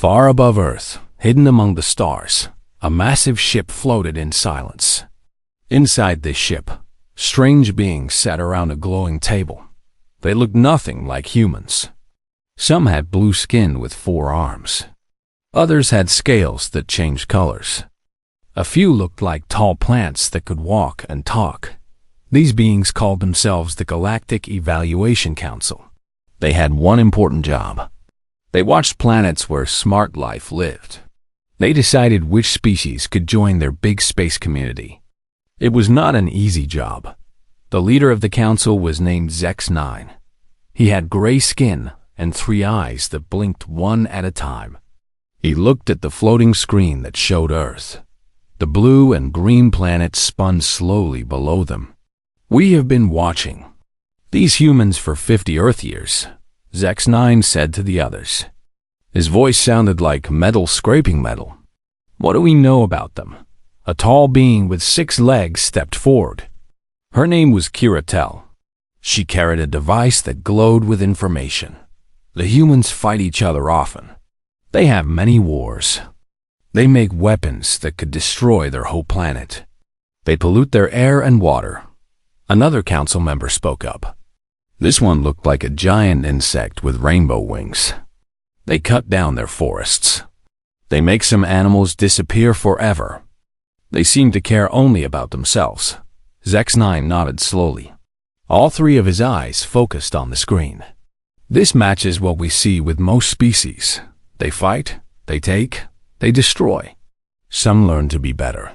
Far above Earth, hidden among the stars, a massive ship floated in silence. Inside this ship, strange beings sat around a glowing table. They looked nothing like humans. Some had blue skin with 4 arms. Others had scales that changed colors. A few looked like tall plants that could walk and talk. These beings called themselves the Galactic Evaluation Council. They had one important job. They watched planets where smart life lived. They decided which species could join their big space community. It was not an easy job. The leader of the council was named Zex9. He had gray skin and 3 eyes that blinked one at a time. He looked at the floating screen that showed Earth. The blue and green planets spun slowly below them. "We have been watching these humans for 50 Earth years," Zex9 said to the others. His voice sounded like metal scraping metal. "What do we know about them?" A tall being with 6 legs stepped forward. Her name was Kiratel. She carried a device that glowed with information. The humans fight each other often. They have many wars. They make weapons that could destroy their whole planet. They pollute their air and water. Another council member spoke up. This one looked like a giant insect with rainbow wings. They cut down their forests. They make some animals disappear forever. They seem to care only about themselves. Zex9 nodded slowly. All 3 of his eyes focused on the screen. This matches what we see with most species. They fight, they take, they destroy. Some learn to be better.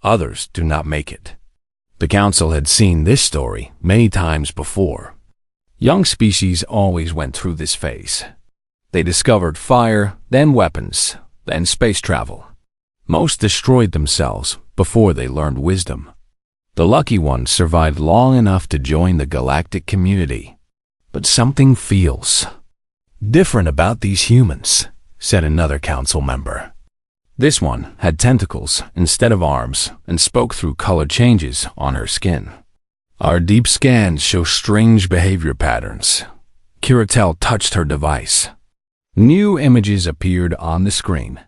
Others do not make it. The council had seen this story many times before. Young species always went through this phase. They discovered fire, then weapons, then space travel. Most destroyed themselves before they learned wisdom. The lucky ones survived long enough to join the galactic community. But something feels different about these humans, said another council member. This one had tentacles instead of arms and spoke through color changes on her skin. "Our deep scans show strange behavior patterns." Kiratel touched her device. New images appeared on the screen.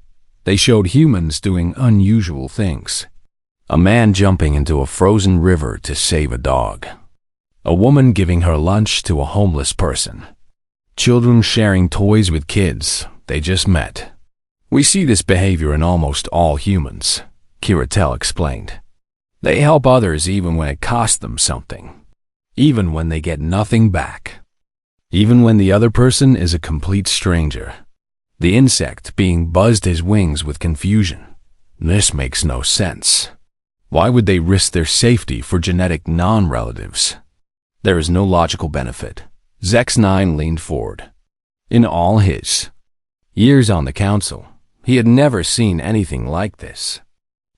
They showed humans doing unusual things. A man jumping into a frozen river to save a dog. A woman giving her lunch to a homeless person. Children sharing toys with kids they just met. "We see this behavior in almost all humans," Kiratel explained. They help others even when it costs them something. Even when they get nothing back. Even when the other person is a complete stranger. The insect being buzzed his wings with confusion. This makes no sense. Why would they risk their safety for genetic non-relatives? There is no logical benefit. Zex9 leaned forward. In all his years on the council, he had never seen anything like this.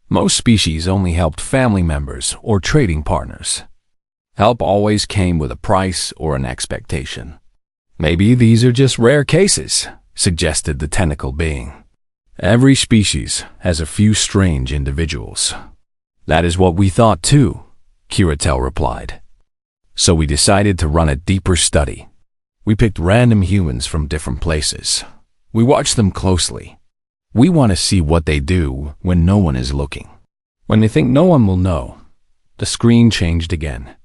Most species only helped family members or trading partners. Help always came with a price or an expectation. "Maybe these are just rare cases," suggested the tentacle being. "Every species has a few strange individuals." "That is what we thought too," Kiratel replied. "So we decided to run a deeper study. We picked random humans from different places. We watched them closely. We want to see what they do when no one is looking. When they think no one will know." The screen changed again.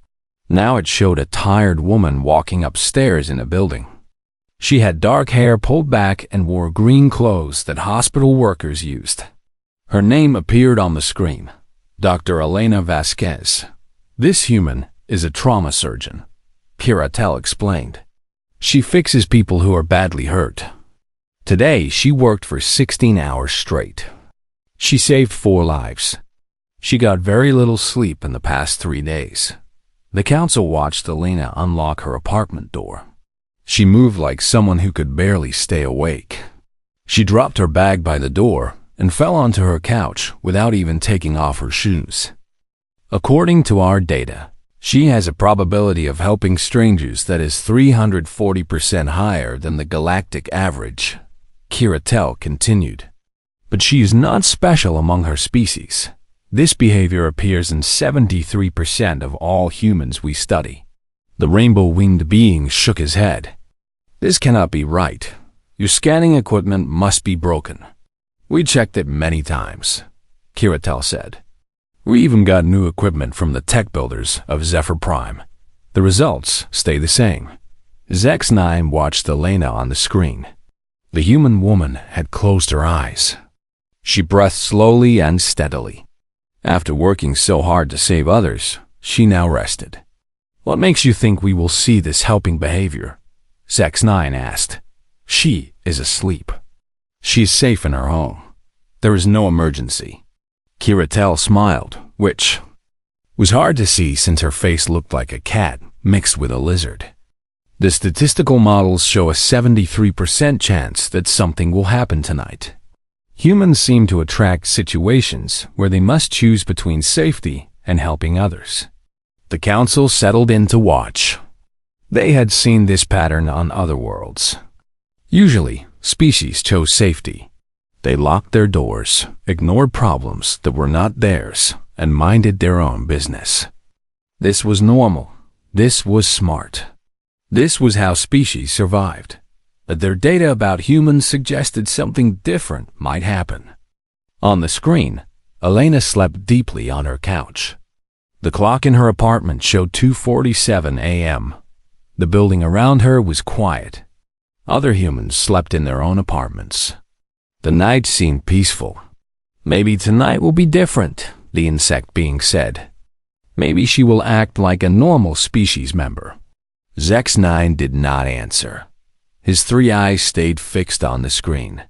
Now it showed a tired woman walking upstairs in a building. She had dark hair pulled back and wore green clothes that hospital workers used. Her name appeared on the screen. Dr. Elena Vasquez. "This human is a trauma surgeon," Kiratel explained. "She fixes people who are badly hurt. Today, she worked for 16 hours straight. She saved 4 lives. She got very little sleep in the past 3 days." The council watched Elena unlock her apartment door. She moved like someone who could barely stay awake. She dropped her bag by the door and fell onto her couch without even taking off her shoes. "According to our data, she has a probability of helping strangers that is 340% higher than the galactic average," Kiratel continued. "But she is not special among her species. This behavior appears in 73% of all humans we study." The rainbow-winged being shook his head. "This cannot be right. Your scanning equipment must be broken. We checked it many times, Kiratel said. We even got new equipment from the tech builders of Zephyr Prime. The results stay the same. Zex9 watched Elena on the screen. The human woman had closed her eyes. She breathed slowly and steadily. After working so hard to save others, she now rested. What makes you think we will see this helping behavior? Zex9 asked. She is asleep. She is safe in her home. There is no emergency. Kiratel smiled, which was hard to see since her face looked like a cat mixed with a lizard. The statistical models show a 73% chance that something will happen tonight. Humans seem to attract situations where they must choose between safety and helping others. The council settled in to watch. They had seen this pattern on other worlds. Usually, species chose safety. They locked their doors, ignored problems that were not theirs, and minded their own business. This was normal. This was smart. This was how species survived. But their data about humans suggested something different might happen. On the screen, Elena slept deeply on her couch. The clock in her apartment showed 2:47 a.m. The building around her was quiet. Other humans slept in their own apartments. The night seemed peaceful. Maybe tonight will be different, the insect being said. Maybe she will act like a normal species member. Zex9 did not answer. His 3 eyes stayed fixed on the screen.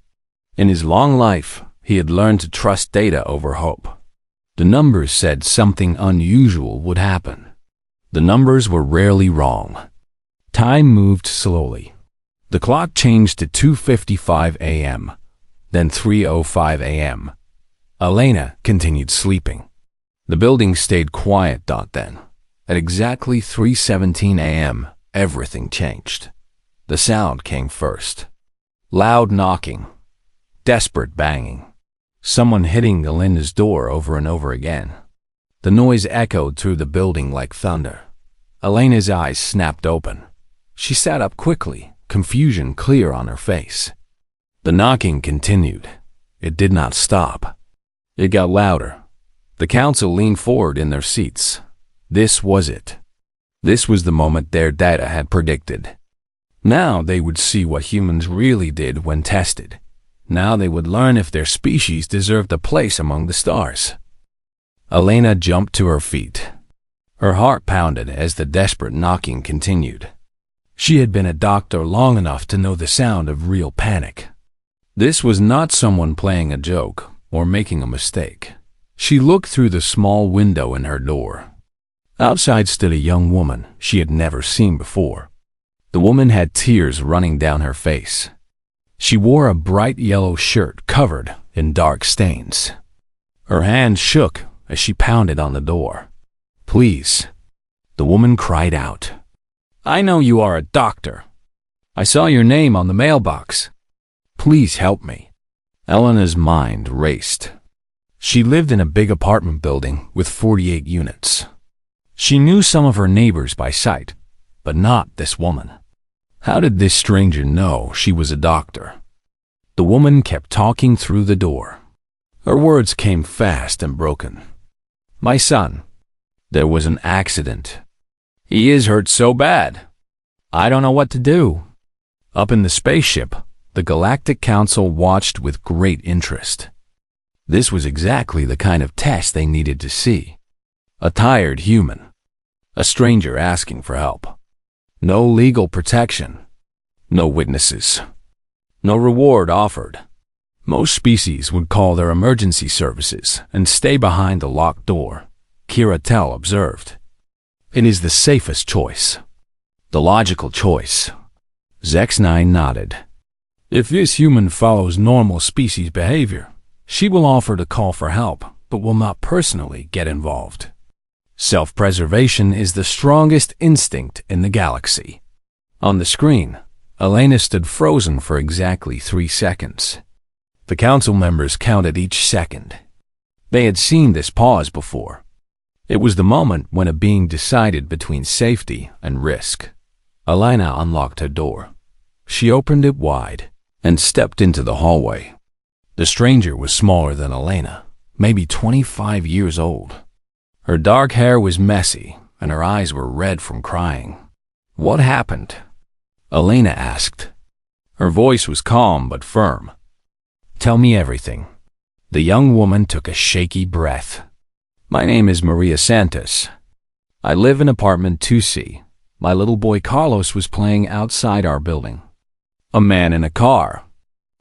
In his long life, he had learned to trust data over hope. The numbers said something unusual would happen. The numbers were rarely wrong. Time moved slowly. The clock changed to 2:55 a.m., then 3:05 a.m. Elena continued sleeping. The building stayed quiet. Then, at exactly 3:17 a.m., everything changed. The sound came first. Loud knocking. Desperate banging. Someone hitting Elena's door over and over again. The noise echoed through the building like thunder. Elena's eyes snapped open. She sat up quickly, confusion clear on her face. The knocking continued. It did not stop. It got louder. The council leaned forward in their seats. This was it. This was the moment their data had predicted. Now they would see what humans really did when tested. Now they would learn if their species deserved a place among the stars. Elena jumped to her feet. Her heart pounded as the desperate knocking continued. She had been a doctor long enough to know the sound of real panic. This was not someone playing a joke or making a mistake. She looked through the small window in her door. Outside stood a young woman she had never seen before. The woman had tears running down her face. She wore a bright yellow shirt covered in dark stains. Her hand shook as she pounded on the door. "Please," the woman cried out. "I know you are a doctor. I saw your name on the mailbox. Please help me." Elena's mind raced. She lived in a big apartment building with 48 units. She knew some of her neighbors by sight, but not this woman. How did this stranger know she was a doctor? The woman kept talking through the door. Her words came fast and broken. "My son, there was an accident. He is hurt so bad. I don't know what to do." Up in the spaceship, the Galactic Council watched with great interest. This was exactly the kind of test they needed to see. A tired human. A stranger asking for help. No legal protection. No witnesses. No reward offered. Most species would call their emergency services and stay behind the locked door, Kiratel observed. It is the safest choice. The logical choice. Zex9 nodded. If this human follows normal species behavior, she will offer to call for help, but will not personally get involved. Self-preservation is the strongest instinct in the galaxy. On the screen, Elena stood frozen for exactly 3 seconds. The council members counted each second. They had seen this pause before. It was the moment when a being decided between safety and risk. Elena unlocked her door. She opened it wide. and stepped into the hallway. The stranger was smaller than Elena, maybe 25 years old. Her dark hair was messy, and her eyes were red from crying. "What happened?" Elena asked. Her voice was calm but firm. "Tell me everything." The young woman took a shaky breath. "My name is Maria Santos. I live in apartment 2C. My little boy Carlos was playing outside our building. A man in a car.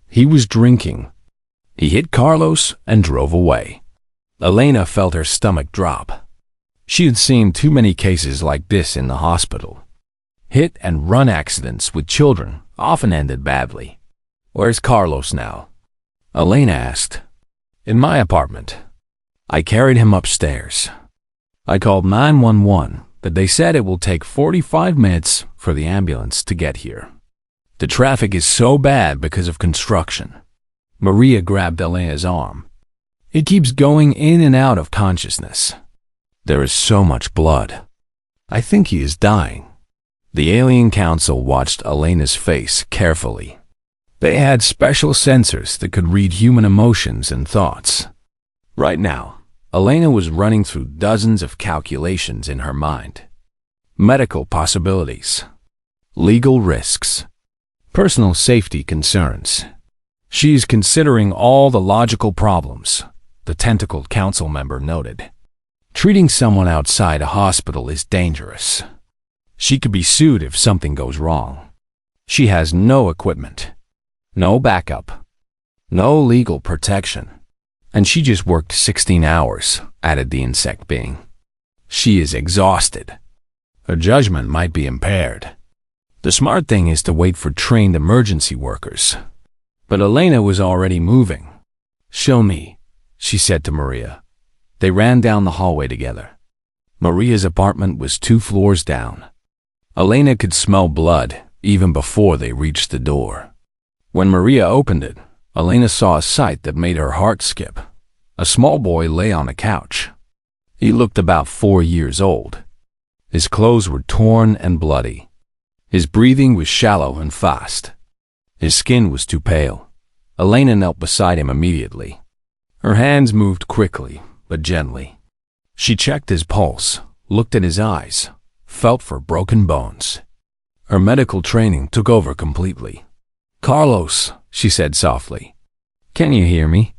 He was drinking. He hit Carlos and drove away." Elena felt her stomach drop. She had seen too many cases like this in the hospital. Hit-and-run accidents with children often ended badly. "Where's Carlos now?" Elena asked. "In my apartment. I carried him upstairs. I called 911, but they said it will take 45 minutes for the ambulance to get here. The traffic is so bad because of construction." Maria grabbed Elena's arm. "It keeps going in and out of consciousness. There is so much blood. I think he is dying." The alien council watched Elena's face carefully. They had special sensors that could read human emotions and thoughts. Right now, Elena was running through dozens of calculations in her mind. Medical possibilities, legal risks, personal safety concerns. She is considering all the logical problems, the tentacled council member noted. Treating someone outside a hospital is dangerous. She could be sued if something goes wrong. She has no equipment, no backup, no legal protection. And she just worked 16 hours, added the insect being. She is exhausted. Her judgment might be impaired. The smart thing is to wait for trained emergency workers. But Elena was already moving. "Show me," she said to Maria. They ran down the hallway together. Maria's apartment was 2 floors down. Elena could smell blood even before they reached the door. When Maria opened it, Elena saw a sight that made her heart skip. A small boy lay on a couch. He looked about 4 years old. His clothes were torn and bloody. His breathing was shallow and fast. His skin was too pale. Elena knelt beside him immediately. Her hands moved quickly, but gently. She checked his pulse, looked at his eyes, felt for broken bones. Her medical training took over completely. "Carlos," she said softly. "Can you hear me?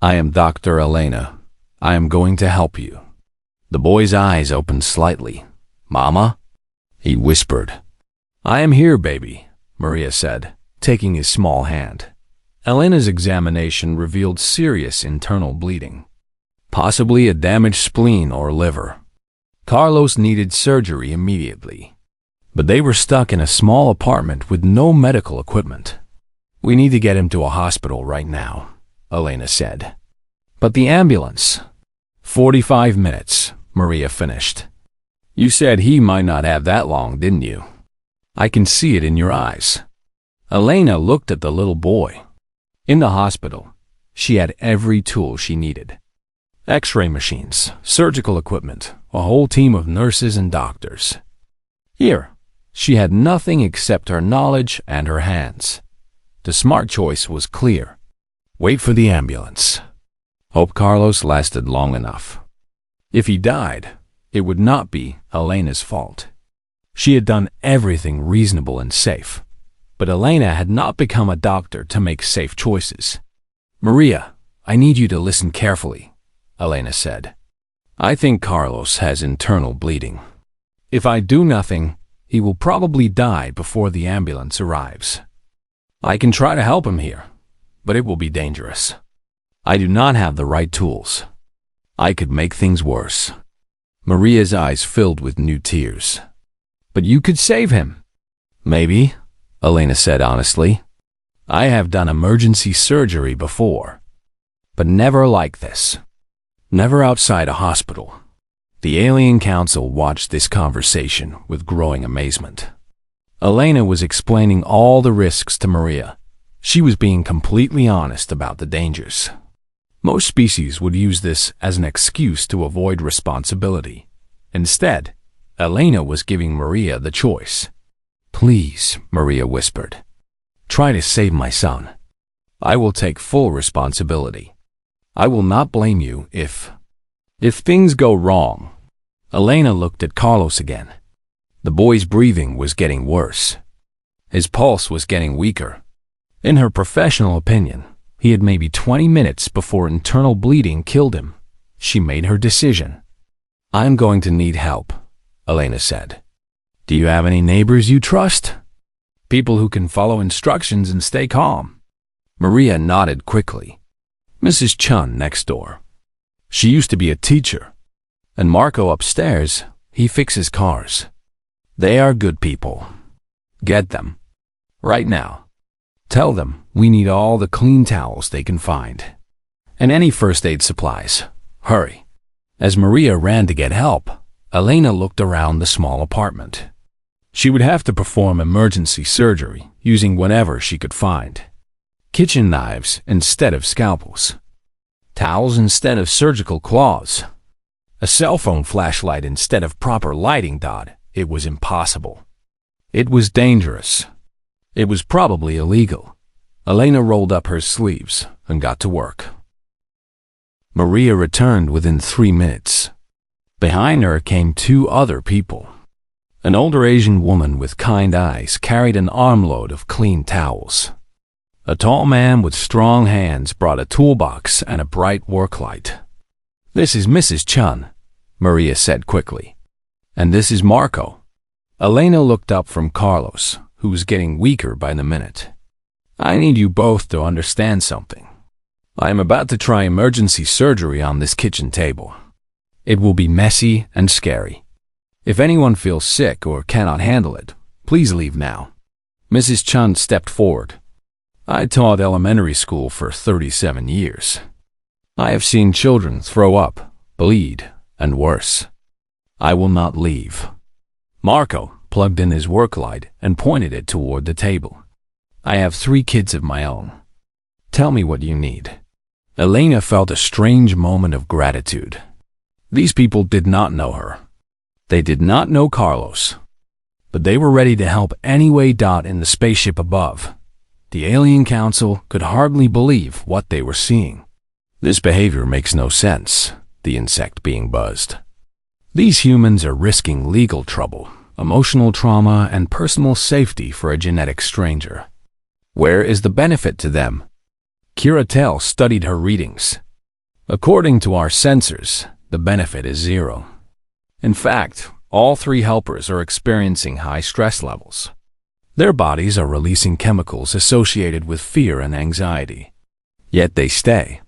I am Dr. Elena. I am going to help you." The boy's eyes opened slightly. "Mama?" he whispered. "I am here, baby," Maria said, taking his small hand. Elena's examination revealed serious internal bleeding, possibly a damaged spleen or liver. Carlos needed surgery immediately, but they were stuck in a small apartment with no medical equipment. "We need to get him to a hospital right now," Elena said. "But the ambulance?" 45 minutes, Maria finished. "You said he might not have that long, didn't you? I can see it in your eyes." Elena looked at the little boy. In the hospital, she had every tool she needed. X-ray machines, surgical equipment, a whole team of nurses and doctors. Here, she had nothing except her knowledge and her hands. The smart choice was clear. Wait for the ambulance. Hope Carlos lasted long enough. If he died, it would not be Elena's fault. She had done everything reasonable and safe, but Elena had not become a doctor to make safe choices. "Maria, I need you to listen carefully," Elena said. "I think Carlos has internal bleeding. If I do nothing, he will probably die before the ambulance arrives. I can try to help him here, but it will be dangerous. I do not have the right tools. I could make things worse." Maria's eyes filled with new tears. "But you could save him." "Maybe," Elena said honestly. "I have done emergency surgery before, but never like this. Never outside a hospital." The alien council watched this conversation with growing amazement. Elena was explaining all the risks to Maria. She was being completely honest about the dangers. Most species would use this as an excuse to avoid responsibility. Instead, Elena was giving Maria the choice. "Please," Maria whispered. Try to save my son. I will take full responsibility. I will not blame you if things go wrong. Elena looked at Carlos again. The boy's breathing was getting worse. His pulse was getting weaker. In her professional opinion, he had maybe 20 minutes before internal bleeding killed him. She made her decision. I'm going to need help, Elena said. Do you have any neighbors you trust? People who can follow instructions and stay calm. Maria nodded quickly. Mrs. Chun next door. She used to be a teacher. And Marco upstairs, he fixes cars. They are good people. Get them. Right now. Tell them we need all the clean towels they can find. And any first aid supplies. Hurry. As Maria ran to get help, Elena looked around the small apartment. She would have to perform emergency surgery using whatever she could find. Kitchen knives instead of scalpels. Towels instead of surgical claws. A cell phone flashlight instead of proper lighting. It was impossible. It was dangerous. It was probably illegal. Elena rolled up her sleeves and got to work. Maria returned within 3 minutes. Behind her came 2 other people. An older Asian woman with kind eyes carried an armload of clean towels. A tall man with strong hands brought a toolbox and a bright work light. This is Mrs. Chun, Maria said quickly. And this is Marco. Elena looked up from Carlos, who was getting weaker by the minute. I need you both to understand something. I am about to try emergency surgery on this kitchen table. It will be messy and scary. If anyone feels sick or cannot handle it, please leave now. Mrs. Chun stepped forward. I taught elementary school for 37 years. I have seen children throw up, bleed, and worse. I will not leave. Marco plugged in his work light and pointed it toward the table. I have 3 kids of my own. Tell me what you need. Elena felt a strange moment of gratitude. These people did not know her. They did not know Carlos. But they were ready to help any way. In the spaceship above, the Alien Council could hardly believe what they were seeing. This behavior makes no sense, the insect being buzzed. These humans are risking legal trouble, emotional trauma, and personal safety for a genetic stranger. Where is the benefit to them? Kiratel studied her readings. According to our sensors, the benefit is 0. In fact, all 3 helpers are experiencing high stress levels. Their bodies are releasing chemicals associated with fear and anxiety. Yet they stay.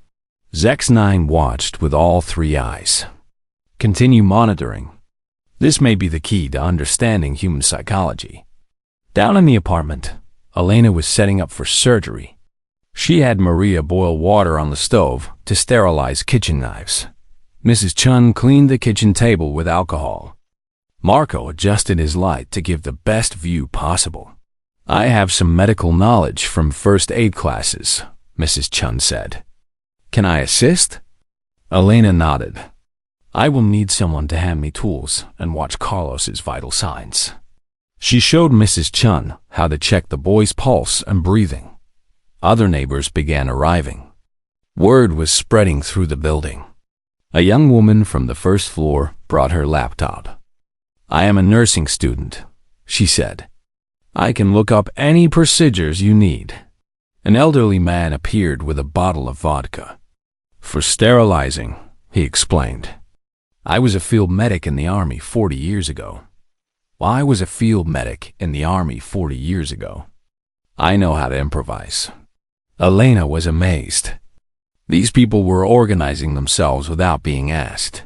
Zex9 watched with all 3 eyes. Continue monitoring. This may be the key to understanding human psychology. Down in the apartment, Elena was setting up for surgery. She had Maria boil water on the stove to sterilize kitchen knives. Mrs. Chun cleaned the kitchen table with alcohol. Marco adjusted his light to give the best view possible. I have some medical knowledge from first aid classes, Mrs. Chun said. Can I assist? Elena nodded. I will need someone to hand me tools and watch Carlos's vital signs. She showed Mrs. Chun how to check the boy's pulse and breathing. Other neighbors began arriving. Word was spreading through the building. A young woman from the first floor brought her laptop. I am a nursing student, she said. I can look up any procedures you need. An elderly man appeared with a bottle of vodka. For sterilizing, he explained. I was a field medic in the Army 40 years ago. I was a field medic in the Army 40 years ago. I know how to improvise. Elena was amazed. These people were organizing themselves without being asked.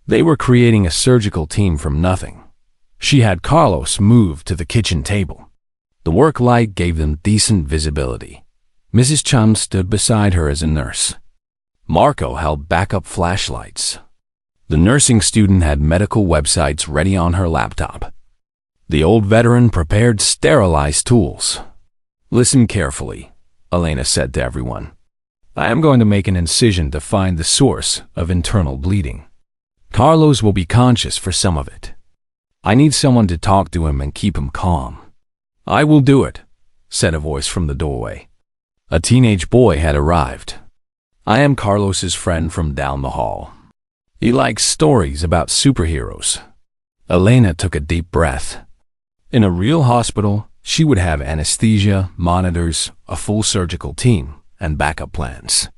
They were creating a surgical team from nothing. She had Carlos move to the kitchen table. The work light gave them decent visibility. Mrs. Chun stood beside her as a nurse. Marco held backup flashlights. The nursing student had medical websites ready on her laptop. The old veteran prepared sterilized tools. Listen carefully, Elena said to everyone. I am going to make an incision to find the source of internal bleeding. Carlos will be conscious for some of it. I need someone to talk to him and keep him calm. I will do it, said a voice from the doorway. A teenage boy had arrived. I am Carlos's friend from down the hall. He likes stories about superheroes. Elena took a deep breath. In a real hospital, she would have anesthesia, monitors, a full surgical team, and backup plans.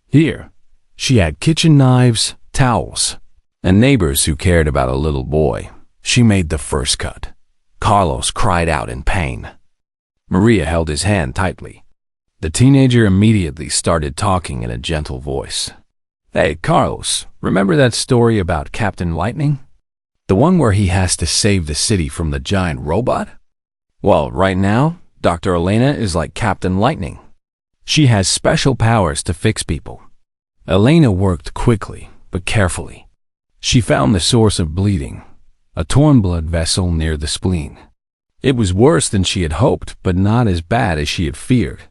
Here, she had kitchen knives, towels, and neighbors who cared about a little boy. She made the first cut. Carlos cried out in pain. Maria held his hand tightly. The teenager immediately started talking in a gentle voice. Hey, Carlos, remember that story about Captain Lightning? The one where he has to save the city from the giant robot? Well, right now, Dr. Elena is like Captain Lightning. She has special powers to fix people. Elena worked quickly, but carefully. She found the source of bleeding, a torn blood vessel near the spleen. It was worse than she had hoped, but not as bad as she had feared.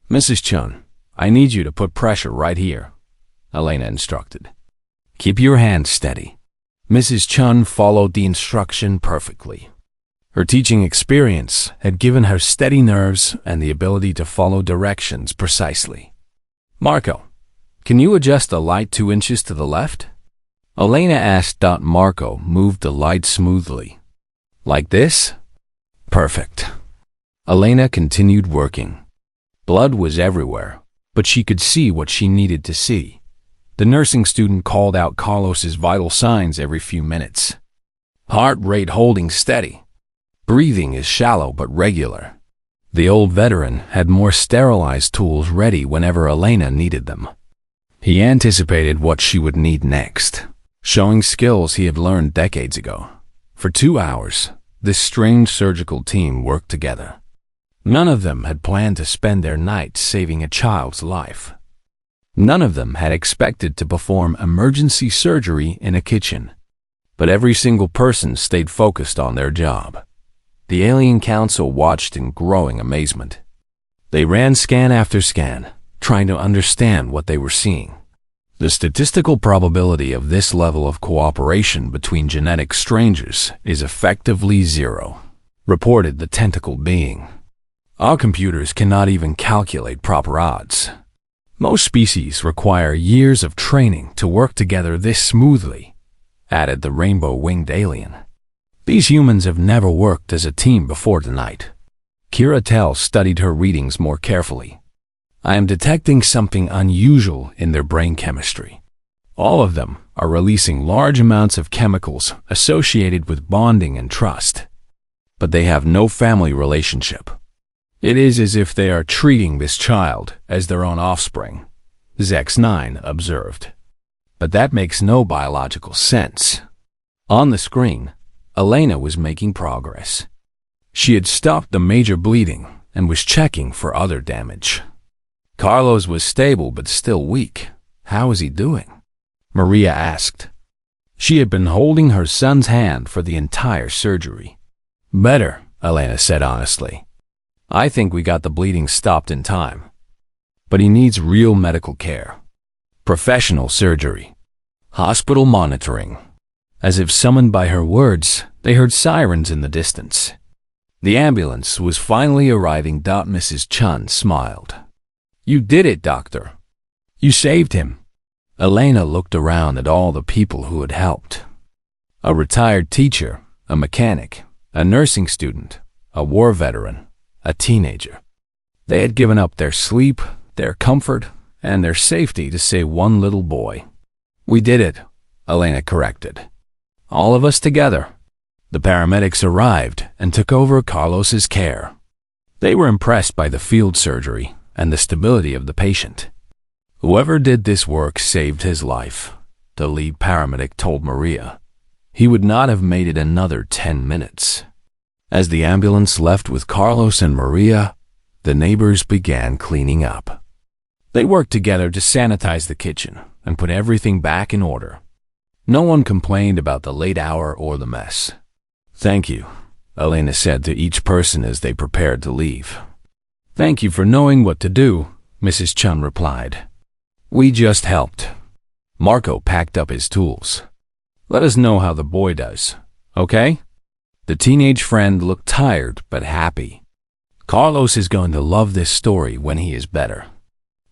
Mrs. Chun, I need you to put pressure right here, Elena instructed. Keep your hands steady. Mrs. Chun followed the instruction perfectly. Her teaching experience had given her steady nerves and the ability to follow directions precisely. Marco, can you adjust the light 2 inches to the left? Elena asked. Marco moved the light smoothly. Like this? Perfect. Elena continued working. Blood was everywhere, but she could see what she needed to see. The nursing student called out Carlos's vital signs every few minutes. Heart rate holding steady. Breathing is shallow but regular. The old veteran had more sterilized tools ready whenever Elena needed them. He anticipated what she would need next, showing skills he had learned decades ago. For 2 hours, this strange surgical team worked together. None of them had planned to spend their nights saving a child's life. None of them had expected to perform emergency surgery in a kitchen. But every single person stayed focused on their job. The Alien Council watched in growing amazement. They ran scan after scan, trying to understand what they were seeing. The statistical probability of this level of cooperation between genetic strangers is effectively 0, reported the tentacle being. Our computers cannot even calculate proper odds. Most species require years of training to work together this smoothly, added the rainbow-winged alien. These humans have never worked as a team before tonight. Kira Tell studied her readings more carefully. I am detecting something unusual in their brain chemistry. All of them are releasing large amounts of chemicals associated with bonding and trust. But they have no family relationship. It is as if they are treating this child as their own offspring, Zex9 observed. But that makes no biological sense. On the screen, Elena was making progress. She had stopped the major bleeding and was checking for other damage. Carlos was stable but still weak. How is he doing? Maria asked. She had been holding her son's hand for the entire surgery. Better, Elena said honestly. I think we got the bleeding stopped in time. But he needs real medical care. Professional surgery. Hospital monitoring. As if summoned by her words, they heard sirens in the distance. The ambulance was finally arriving. Mrs. Chun smiled. You did it, doctor. You saved him. Elena looked around at all the people who had helped. A retired teacher, a mechanic, a nursing student, a war veteran, a teenager. They had given up their sleep, their comfort, and their safety to save one little boy. We did it, Elena corrected. All of us together. The paramedics arrived and took over Carlos's care. They were impressed by the field surgery and the stability of the patient. Whoever did this work saved his life, the lead paramedic told Maria. He would not have made it another 10 minutes. As the ambulance left with Carlos and Maria, the neighbors began cleaning up. They worked together to sanitize the kitchen and put everything back in order. No one complained about the late hour or the mess. Thank you, Elena said to each person as they prepared to leave. Thank you for knowing what to do, Mrs. Chun replied. We just helped. Marco packed up his tools. Let us know how the boy does, okay? The teenage friend looked tired but happy. Carlos is going to love this story when he is better.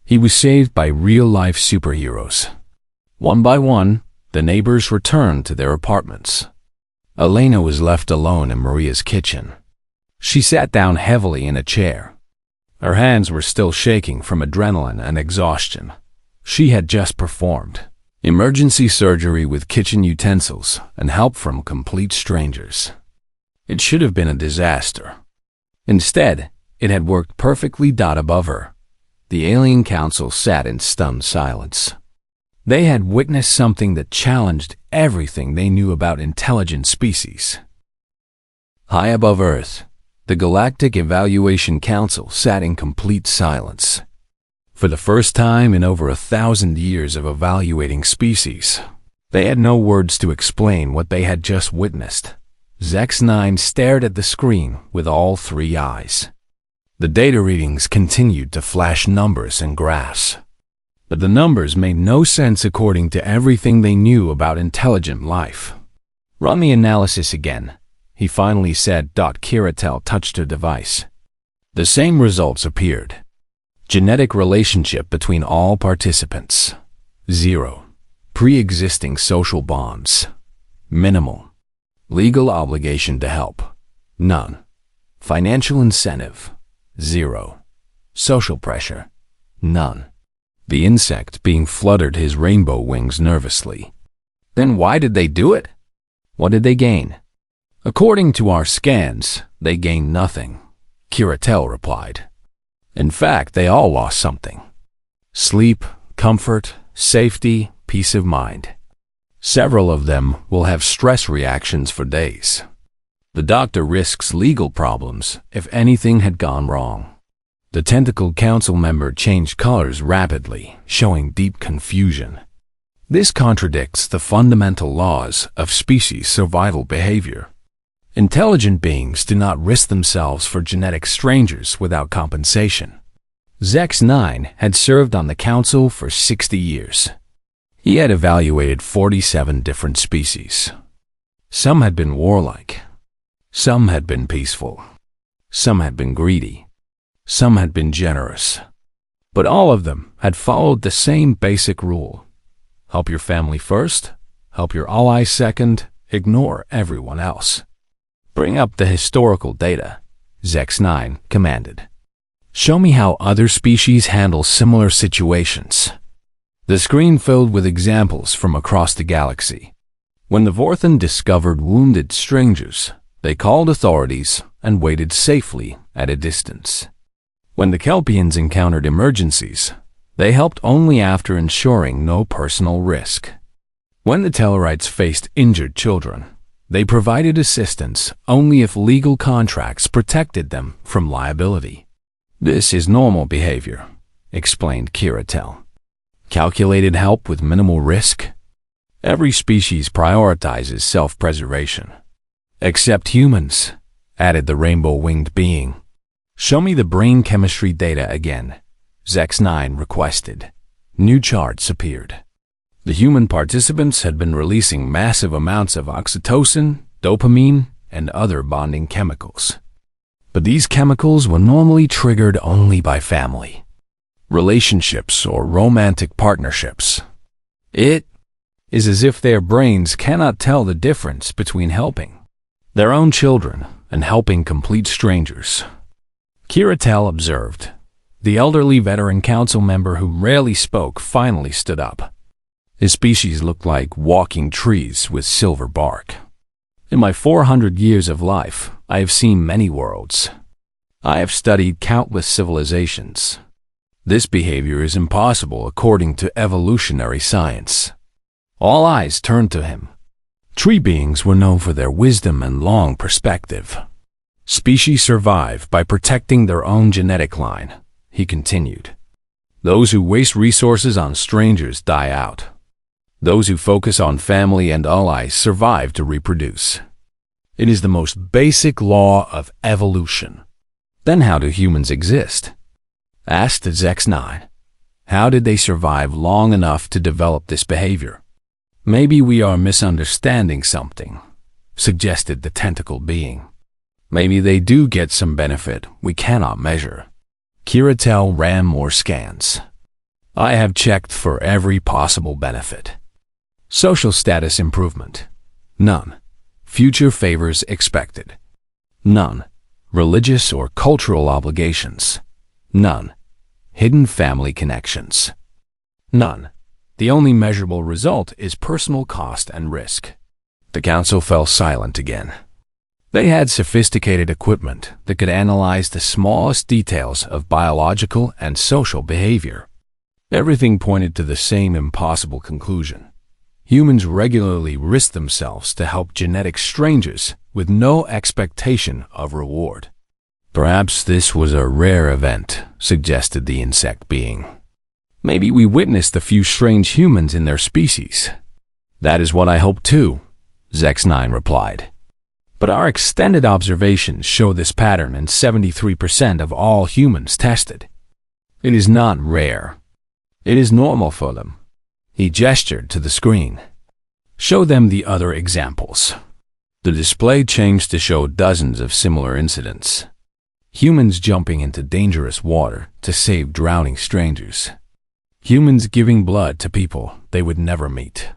He was saved by real-life superheroes. One by one, the neighbors returned to their apartments. Elena was left alone in Maria's kitchen. She sat down heavily in a chair. Her hands were still shaking from adrenaline and exhaustion. She had just performed emergency surgery with kitchen utensils and help from complete strangers. It should have been a disaster. Instead, it had worked perfectly. Above her, the alien council sat in stunned silence. They had witnessed something that challenged everything they knew about intelligent species. High above Earth, the Galactic Evaluation Council sat in complete silence. For the first time in over 1,000 years of evaluating species, they had no words to explain what they had just witnessed. Zex-9 stared at the screen with all three eyes. The data readings continued to flash numbers and graphs. But the numbers made no sense according to everything they knew about intelligent life. Run the analysis again, he finally said. Kiratel touched her device. The same results appeared. Genetic relationship between all participants. 0. Pre-existing social bonds. Minimal. Legal obligation to help. None. Financial incentive. 0. Social pressure. None. The insect being fluttered his rainbow wings nervously. Then why did they do it? What did they gain? According to our scans, they gained nothing, Kiratel replied. In fact, they all lost something. Sleep, comfort, safety, peace of mind. Several of them will have stress reactions for days. The doctor risks legal problems if anything had gone wrong. The tentacle council member changed colors rapidly, showing deep confusion. This contradicts the fundamental laws of species survival behavior. Intelligent beings do not risk themselves for genetic strangers without compensation. Zex-9 had served on the council for 60 years. He had evaluated 47 different species. Some had been warlike. Some had been peaceful. Some had been greedy. Some had been generous. But all of them had followed the same basic rule. Help your family first, help your allies second, ignore everyone else. Bring up the historical data, Zex-9 commanded. Show me how other species handle similar situations. The screen filled with examples from across the galaxy. When the Vorthan discovered wounded strangers, they called authorities and waited safely at a distance. When the Kelpians encountered emergencies, they helped only after ensuring no personal risk. When the Tellarites faced injured children, they provided assistance only if legal contracts protected them from liability. This is normal behavior, explained Kiratel. Calculated help with minimal risk? Every species prioritizes self-preservation. Except humans, added the rainbow-winged being. Show me the brain chemistry data again, Zex-9 requested. New charts appeared. The human participants had been releasing massive amounts of oxytocin, dopamine, and other bonding chemicals. But these chemicals were normally triggered only by family, relationships, or romantic partnerships. It is as if their brains cannot tell the difference between helping their own children and helping complete strangers. Kiratel observed. The elderly veteran council member who rarely spoke finally stood up. His species looked like walking trees with silver bark. In my 400 years of life, I have seen many worlds. I have studied countless civilizations. This behavior is impossible according to evolutionary science. All eyes turned to him. Tree beings were known for their wisdom and long perspective. Species survive by protecting their own genetic line, he continued. Those who waste resources on strangers die out. Those who focus on family and allies survive to reproduce. It is the most basic law of evolution. Then how do humans exist? Asked Zex-9. How did they survive long enough to develop this behavior? Maybe we are misunderstanding something, suggested the tentacle being. Maybe they do get some benefit we cannot measure. Kiratel ran more scans. I have checked for every possible benefit. Social status improvement. None. Future favors expected. None. Religious or cultural obligations. None. Hidden family connections. None. The only measurable result is personal cost and risk. The council fell silent again. They had sophisticated equipment that could analyze the smallest details of biological and social behavior. Everything pointed to the same impossible conclusion. Humans regularly risk themselves to help genetic strangers with no expectation of reward. Perhaps this was a rare event, suggested the insect being. Maybe we witnessed a few strange humans in their species. That is what I hope too, Zex9 replied. But our extended observations show this pattern in 73% of all humans tested. It is not rare. It is normal for them. He gestured to the screen. Show them the other examples. The display changed to show dozens of similar incidents. Humans jumping into dangerous water to save drowning strangers. Humans giving blood to people they would never meet.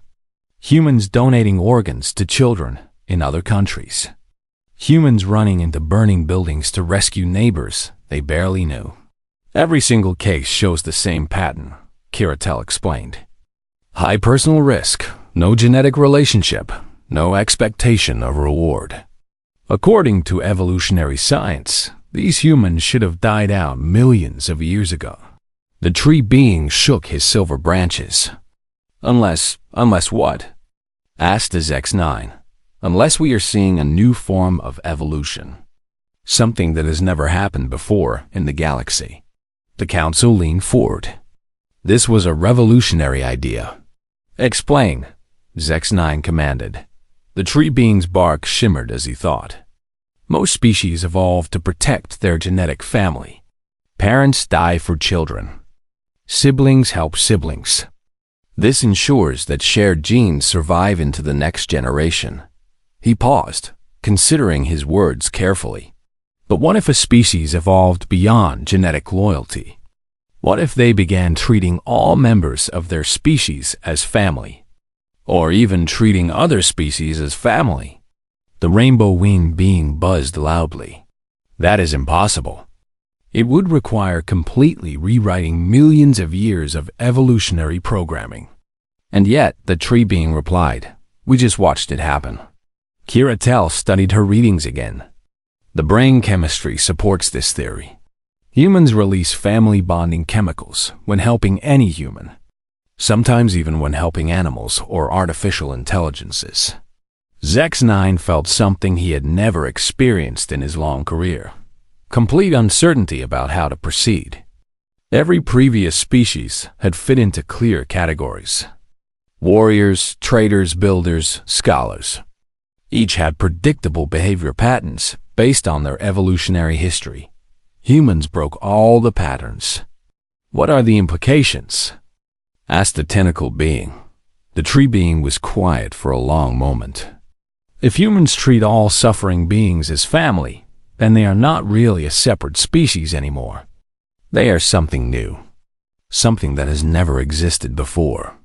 Humans donating organs to children in other countries. Humans running into burning buildings to rescue neighbors they barely knew. Every single case shows the same pattern, Kiratel explained. High personal risk, no genetic relationship, no expectation of reward. According to evolutionary science, these humans should have died out millions of years ago. The tree being shook his silver branches. Unless what? Asked the Zex9. Unless we are seeing a new form of evolution. Something that has never happened before in the galaxy. The council leaned forward. This was a revolutionary idea. Explain, Zex9 commanded. The tree being's bark shimmered as he thought. Most species evolved to protect their genetic family. Parents die for children. Siblings help siblings. This ensures that shared genes survive into the next generation. He paused, considering his words carefully. But what if a species evolved beyond genetic loyalty? What if they began treating all members of their species as family? Or even treating other species as family? The rainbow-winged being buzzed loudly. That is impossible. It would require completely rewriting millions of years of evolutionary programming. And yet, the tree being replied, we just watched it happen. Kiratel studied her readings again. The brain chemistry supports this theory. Humans release family-bonding chemicals when helping any human, sometimes even when helping animals or artificial intelligences. Zex9 felt something he had never experienced in his long career. Complete uncertainty about how to proceed. Every previous species had fit into clear categories. Warriors, traders, builders, scholars. Each had predictable behavior patterns based on their evolutionary history. Humans broke all the patterns. What are the implications? Asked the tentacle being. The tree being was quiet for a long moment. If humans treat all suffering beings as family, then they are not really a separate species anymore. They are something new. Something that has never existed before.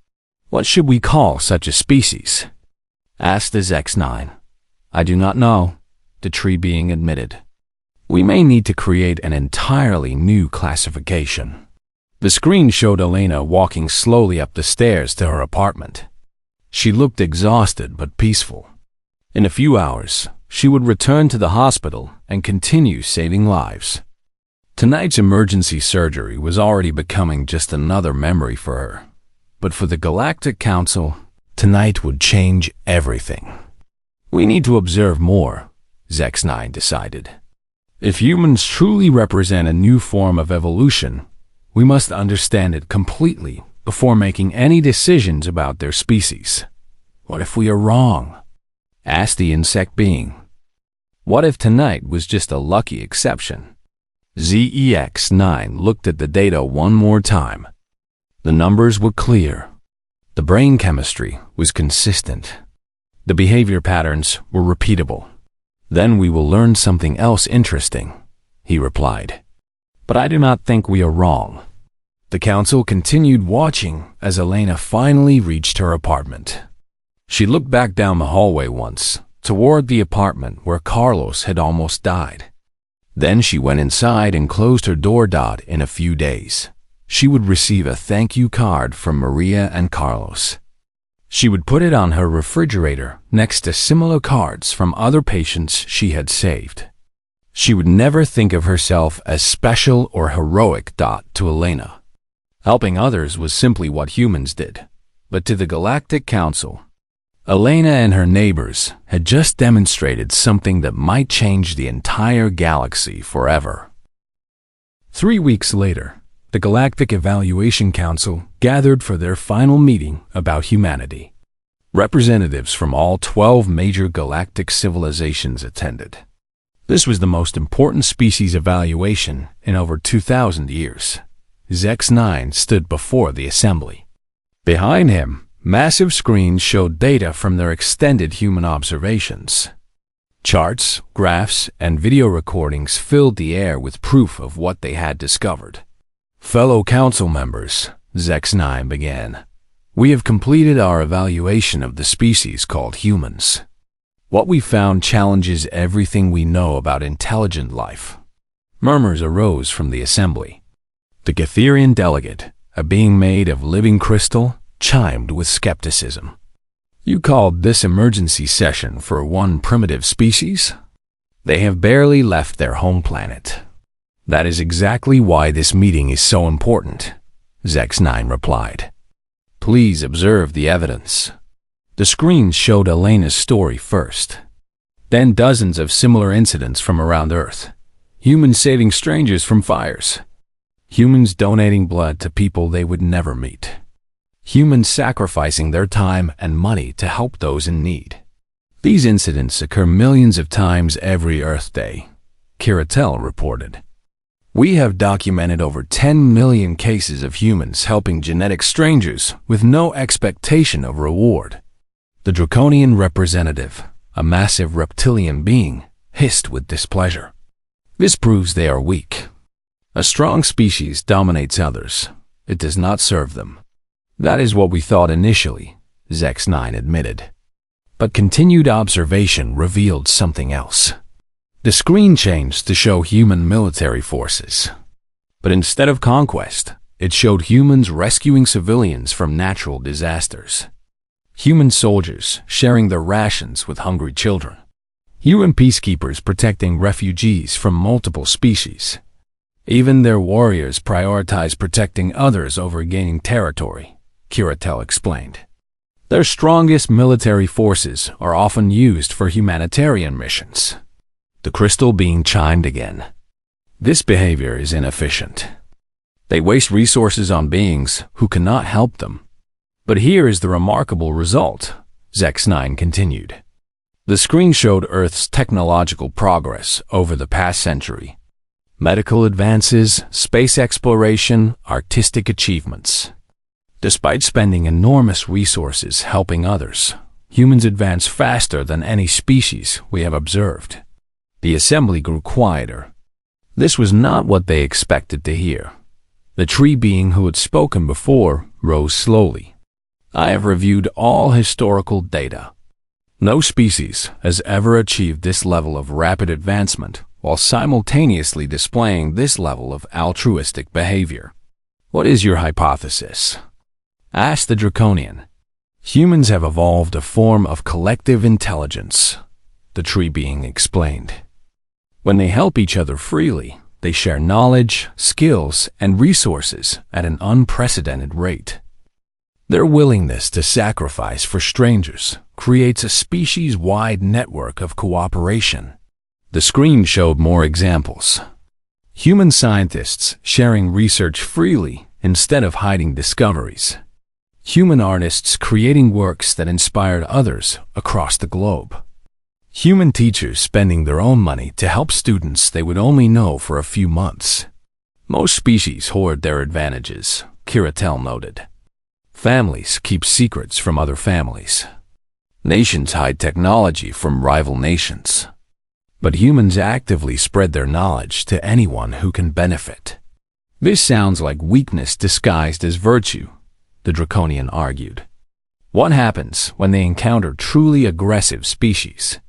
What should we call such a species? Asked the Zex9. I do not know, the tree being admitted. We may need to create an entirely new classification. The screen showed Elena walking slowly up the stairs to her apartment. She looked exhausted but peaceful. In a few hours, she would return to the hospital and continue saving lives. Tonight's emergency surgery was already becoming just another memory for her. But for the Galactic Council, tonight would change everything. We need to observe more, Zex9 decided. If humans truly represent a new form of evolution, we must understand it completely before making any decisions about their species. What if we are wrong? Asked the insect being. What if tonight was just a lucky exception? ZEX9 looked at the data one more time. The numbers were clear. The brain chemistry was consistent. The behavior patterns were repeatable. Then we will learn something else interesting, he replied. But I do not think we are wrong. The council continued watching as Elena finally reached her apartment. She looked back down the hallway once, toward the apartment where Carlos had almost died. Then she went inside and closed her door. In a few days, she would receive a thank you card from Maria and Carlos. She would put it on her refrigerator next to similar cards from other patients she had saved. She would never think of herself as special or heroic. To Elena, helping others was simply what humans did. But to the Galactic Council, Elena and her neighbors had just demonstrated something that might change the entire galaxy forever. 3 weeks later, the Galactic Evaluation Council gathered for their final meeting about humanity. Representatives from all 12 major galactic civilizations attended. This was the most important species evaluation in over 2,000 years. Zex-9 stood before the assembly. Behind him, massive screens showed data from their extended human observations. Charts, graphs, and video recordings filled the air with proof of what they had discovered. Fellow council members, Zex-9 began, we have completed our evaluation of the species called humans. What we found challenges everything we know about intelligent life. Murmurs arose from the assembly. The Gatherian delegate, a being made of living crystal, chimed with skepticism. You called this emergency session for one primitive species? They have barely left their home planet. That is exactly why this meeting is so important, Zex-9 replied. Please observe the evidence. The screens showed Elena's story first. Then dozens of similar incidents from around Earth. Humans saving strangers from fires. Humans donating blood to people they would never meet. Humans sacrificing their time and money to help those in need. These incidents occur millions of times every Earth Day, Kiratel reported. We have documented over 10 million cases of humans helping genetic strangers with no expectation of reward. The draconian representative, a massive reptilian being, hissed with displeasure. This proves they are weak. A strong species dominates others. It does not serve them. That is what we thought initially, Zex-9 admitted. But continued observation revealed something else. The screen changed to show human military forces. But instead of conquest, it showed humans rescuing civilians from natural disasters. Human soldiers sharing their rations with hungry children. Human peacekeepers protecting refugees from multiple species. Even their warriors prioritize protecting others over gaining territory, Kiratel explained. Their strongest military forces are often used for humanitarian missions. The crystal being chimed again. This behavior is inefficient. They waste resources on beings who cannot help them. But here is the remarkable result, Zex-9 continued. The screen showed Earth's technological progress over the past century. Medical advances, space exploration, artistic achievements. Despite spending enormous resources helping others, humans advance faster than any species we have observed. The assembly grew quieter. This was not what they expected to hear. The tree being who had spoken before rose slowly. I have reviewed all historical data. No species has ever achieved this level of rapid advancement while simultaneously displaying this level of altruistic behavior. What is your hypothesis? Asked the Draconian. Humans have evolved a form of collective intelligence, the tree being explained. When they help each other freely, they share knowledge, skills, and resources at an unprecedented rate. Their willingness to sacrifice for strangers creates a species-wide network of cooperation. The screen showed more examples. Human scientists sharing research freely instead of hiding discoveries. Human artists creating works that inspired others across the globe. Human teachers spending their own money to help students they would only know for a few months. Most species hoard their advantages, Kiratel noted. Families keep secrets from other families. Nations hide technology from rival nations. but humans actively spread their knowledge to anyone who can benefit. This sounds like weakness disguised as virtue, the Draconian argued. What happens when they encounter truly aggressive species?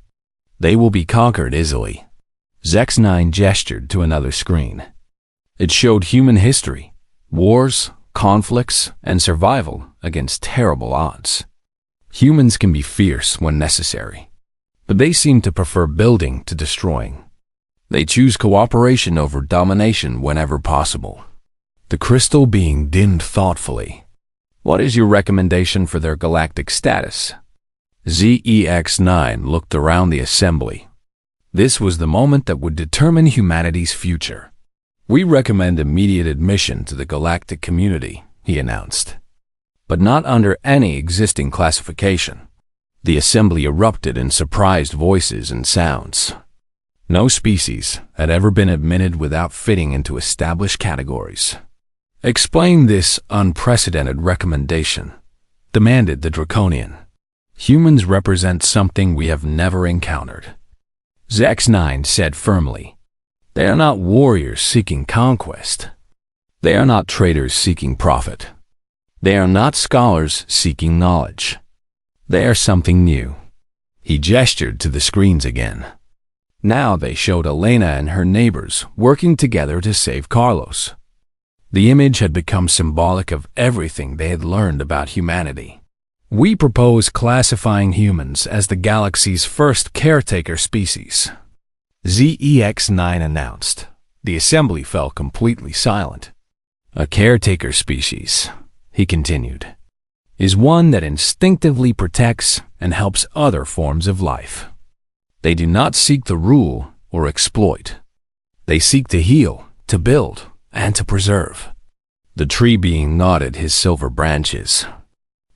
They will be conquered easily. Zex9 gestured to another screen. It showed human history, wars, conflicts, and survival against terrible odds. Humans can be fierce when necessary, but they seem to prefer building to destroying. They choose cooperation over domination whenever possible. The crystal being dimmed thoughtfully. What is your recommendation for their galactic status? ZEX9 looked around the assembly. This was the moment that would determine humanity's future. We recommend immediate admission to the galactic community, he announced. But not under any existing classification. The assembly erupted in surprised voices and sounds. No species had ever been admitted without fitting into established categories. Explain this unprecedented recommendation, demanded the Draconian. Humans represent something we have never encountered. Zex9 said firmly. They are not warriors seeking conquest. They are not traders seeking profit. They are not scholars seeking knowledge. They are something new. He gestured to the screens again. Now they showed Elena and her neighbors working together to save Carlos. The image had become symbolic of everything they had learned about humanity. We propose classifying humans as the galaxy's first caretaker species, ZEX9 announced. The assembly fell completely silent. A caretaker species, he continued, is one that instinctively protects and helps other forms of life. They do not seek to rule or exploit. They seek to heal, to build, and to preserve. The tree being nodded his silver branches.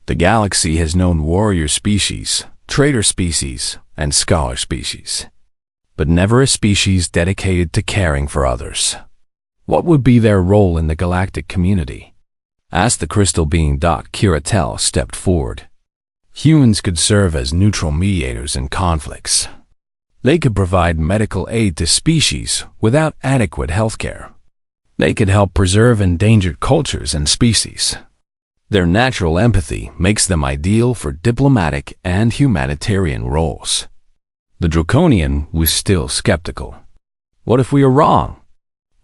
The galaxy has known warrior species, trader species, and scholar species, but never a species dedicated to caring for others. What would be their role in the galactic community? As the crystal being Kiratel stepped forward, humans could serve as neutral mediators in conflicts. They could provide medical aid to species without adequate healthcare. They could help preserve endangered cultures and species. Their natural empathy makes them ideal for diplomatic and humanitarian roles. The Draconian was still skeptical. What if we are wrong?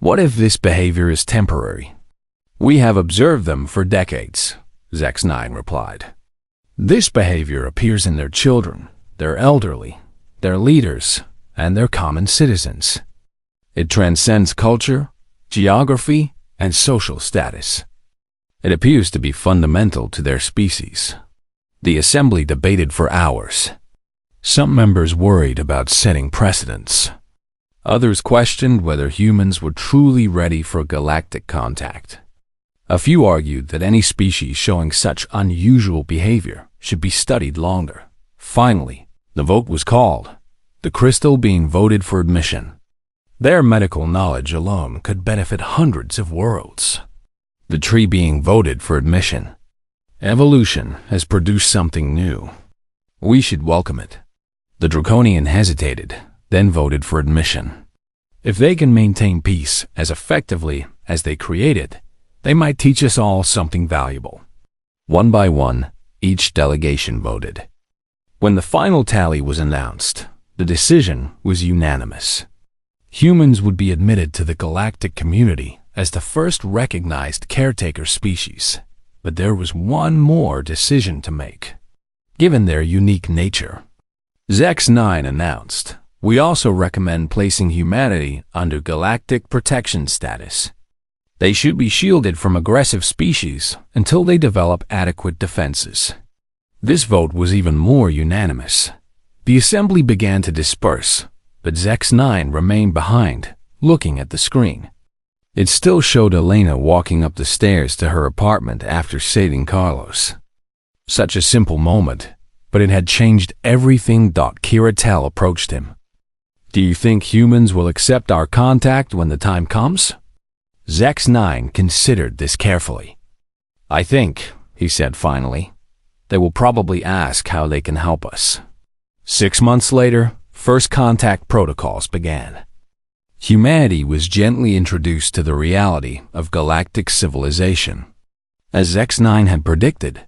What if this behavior is temporary? We have observed them for decades, Zex9 replied. This behavior appears in their children, their elderly, their leaders, and their common citizens. It transcends culture, geography, and social status. It appears to be fundamental to their species. The assembly debated for hours. Some members worried about setting precedents. Others questioned whether humans were truly ready for galactic contact. A few argued that any species showing such unusual behavior should be studied longer. Finally, the vote was called, the crystal being voted for admission. Their medical knowledge alone could benefit hundreds of worlds. The tree being voted for admission. Evolution has produced something new. We should welcome it. The Draconian hesitated, then voted for admission. If they can maintain peace as effectively as they created, they might teach us all something valuable. One by one, each delegation voted. When the final tally was announced, the decision was unanimous. Humans would be admitted to the galactic community as the first recognized caretaker species. But there was one more decision to make. Given their unique nature, Zex9 announced, we also recommend placing humanity under galactic protection status. They should be shielded from aggressive species until they develop adequate defenses. This vote was even more unanimous. The assembly began to disperse, but Zex9 remained behind, looking at the screen. It still showed Elena walking up the stairs to her apartment after saving Carlos. Such a simple moment, but it had changed everything. Kiratel approached him. Do you think humans will accept our contact when the time comes? Zex9 considered this carefully. I think, he said finally, they will probably ask how they can help us. 6 months later, first contact protocols began. Humanity was gently introduced to the reality of galactic civilization. As X9 had predicted,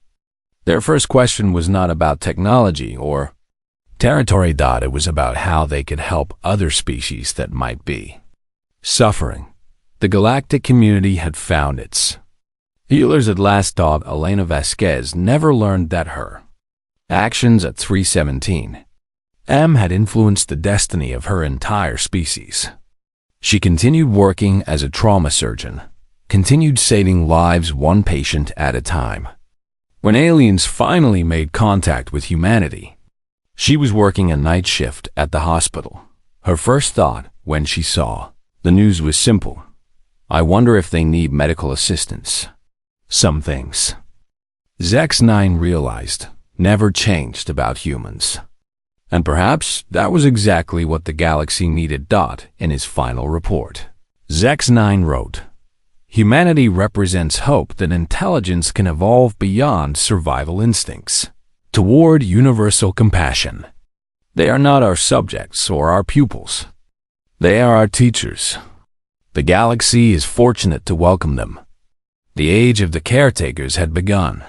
their first question was not about technology or territory. It was about how they could help other species that might be suffering. The galactic community had found its healers at last. Elena Vasquez never learned that her actions at 317 M had influenced the destiny of her entire species. She continued working as a trauma surgeon, continued saving lives one patient at a time. When aliens finally made contact with humanity, she was working a night shift at the hospital. Her first thought when she saw the news was simple. I wonder if they need medical assistance. Some things X9 realized never changed about humans. And perhaps that was exactly what the galaxy needed. In his final report, X9 wrote, "Humanity represents hope that intelligence can evolve beyond survival instincts toward universal compassion. They are not our subjects or our pupils. They are our teachers. The galaxy is fortunate to welcome them. The age of the caretakers had begun."